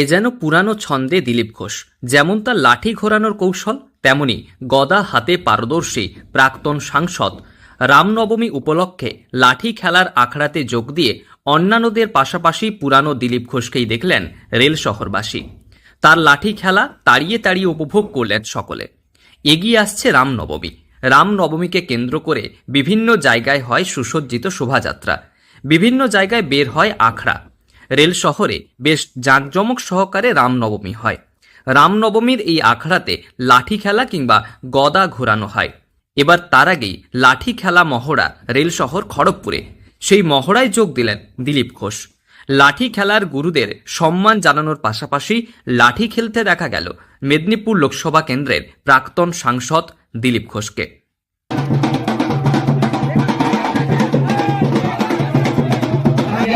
এ যেন পুরানো ছন্দে দিলীপ ঘোষ। যেমন তার লাঠি ঘোরানোর কৌশল, তেমনি গদা হাতে পারদর্শী প্রাক্তন সাংসদ রামনবমী উপলক্ষে লাঠি খেলার আখড়াতে যোগ দিয়ে অন্যান্যদের পাশাপাশি পুরানো দিলীপ ঘোষকেই দেখলেন রেল শহরবাসী। তার লাঠি খেলা তাড়িয়ে তাড়িয়ে উপভোগ করলেন সকলে। এগিয়ে আসছে রামনবমী। রামনবমীকে কেন্দ্র করে বিভিন্ন জায়গায় হয় সুসজ্জিত শোভাযাত্রা, বিভিন্ন জায়গায় বের হয় আখড়া। রেল শহরে বেশ জাঁকজমক সহকারে রামনবমী হয়। রামনবমীর এই আখড়াতে লাঠি খেলা কিংবা গদা ঘোরানো হয়। এবার তার আগেই লাঠি খেলা মহড়া রেল শহর খড়গপুরে। সেই মহড়ায় যোগ দিলেন দিলীপ ঘোষ। লাঠি খেলার গুরুদের সম্মান জানানোর পাশাপাশি লাঠি খেলতে দেখা গেল মেদিনীপুর লোকসভা কেন্দ্রের প্রাক্তন সাংসদ দিলীপ ঘোষকে।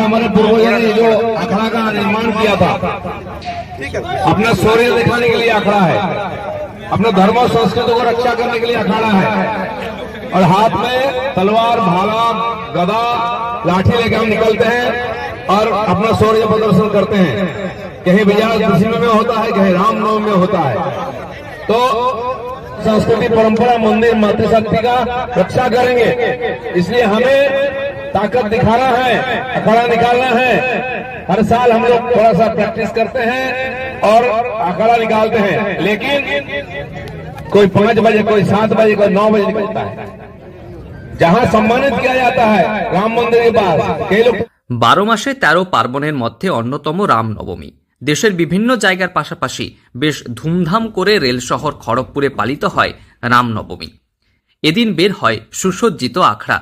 हमारे पूर्वजों ने जो अखाड़ा का निर्माण किया था, अपना शौर्य दिखाने के लिए अखाड़ा है, अपने धर्म और संस्कृति को रक्षा करने के लिए अखाड़ा है। और हाथ में तलवार, भाला, गदा, लाठी लेकर हम निकलते हैं और अपना शौर्य प्रदर्शन करते हैं। कहीं विजयादशमी में होता है, कहीं रामनवमी में होता है। तो संस्कृति, परंपरा, मंदिर, मातृशक्ति का रक्षा करेंगे, इसलिए हमें ताकत दिखाना है, अखाड़ा निकालना है। हर साल हम लोग थोड़ा सा प्रैक्टिस करते हैं और अखाड़ा निकालते हैं, लेकिन कोई 5 बजे, कोई 7 बजे, कोई 9 बजे निकलता है, जहां सम्मानित किया जाता है राम मंदिर के पास। कई लोग 12 মাসে 13 পার্বণের মধ্যে অন্যতম রামনবমী দেশের বিভিন্ন জায়গার পাশাপাশি বেশ ধুমধাম করে রেল শহর খড়গপুরে পালিত হয় রামনবমী। এদিন বের হয় সুসজ্জিত আখড়া।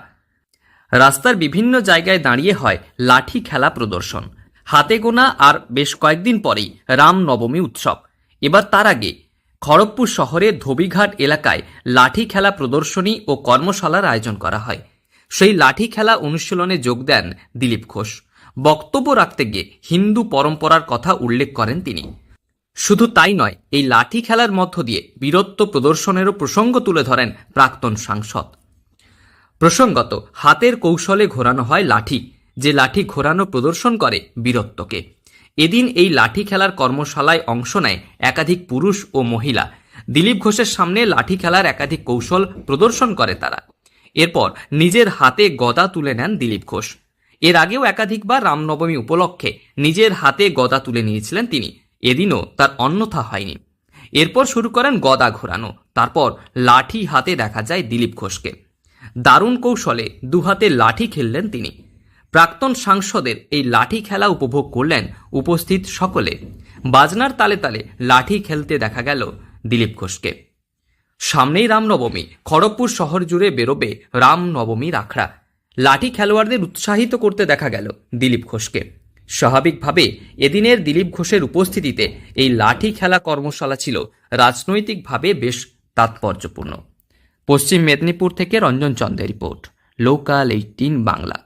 রাস্তার বিভিন্ন জায়গায় দাঁড়িয়ে হয় লাঠি খেলা প্রদর্শন। হাতে গোনা আর বেশ কয়েকদিন পরেই রামনবমী উৎসব। এবার তার আগে খড়গপুর শহরের ধোবিঘাট এলাকায় লাঠি খেলা প্রদর্শনী ও কর্মশালার আয়োজন করা হয়। সেই লাঠি খেলা অনুশীলনে যোগ দেন দিলীপ ঘোষ। বক্তব্য রাখতে গিয়ে হিন্দু পরম্পরার কথা উল্লেখ করেন তিনি। শুধু তাই নয়, এই লাঠি খেলার মধ্য দিয়ে বীরত্ব প্রদর্শনেরও প্রসঙ্গ তুলে ধরেন প্রাক্তন সাংসদ। প্রসঙ্গত, হাতের কৌশলে ঘোরানো হয় লাঠি, যে লাঠি ঘোরানো প্রদর্শন করে বীরত্বকে। এদিন এই লাঠি খেলার কর্মশালায় অংশ নেয় একাধিক পুরুষ ও মহিলা। দিলীপ ঘোষের সামনে লাঠি খেলার একাধিক কৌশল প্রদর্শন করে তারা। এরপর নিজের হাতে গদা তুলে নেন দিলীপ ঘোষ। এর আগেও একাধিকবার রামনবমী উপলক্ষে নিজের হাতে গদা তুলে নিয়েছিলেন তিনি। এদিনও তার অন্যথা হয়নি। এরপর শুরু করেন গদা ঘোরানো। তারপর লাঠি হাতে দেখা যায় দিলীপ ঘোষকে। দারুণ কৌশলে দুহাতে লাঠি খেললেন তিনি। প্রাক্তন সাংসদের এই লাঠি খেলা উপভোগ করলেন উপস্থিত সকলে। বাজনার তালে তালে লাঠি খেলতে দেখা গেল দিলীপ ঘোষকে। সামনেই রামনবমী, খড়গপুর শহর জুড়ে বেরোবে রামনবমীর আখড়া। লাঠি খেলোয়াড়দের উৎসাহিত করতে দেখা গেল দিলীপ ঘোষকে। স্বাভাবিকভাবে এদিনের দিলীপ ঘোষের উপস্থিতিতে এই লাঠি খেলা কর্মশালা ছিল রাজনৈতিকভাবে বেশ তাৎপর্যপূর্ণ। পশ্চিম মেদিনীপুর থেকে রঞ্জন চন্দ্রের রিপোর্ট, লোকাল 18 বাংলা।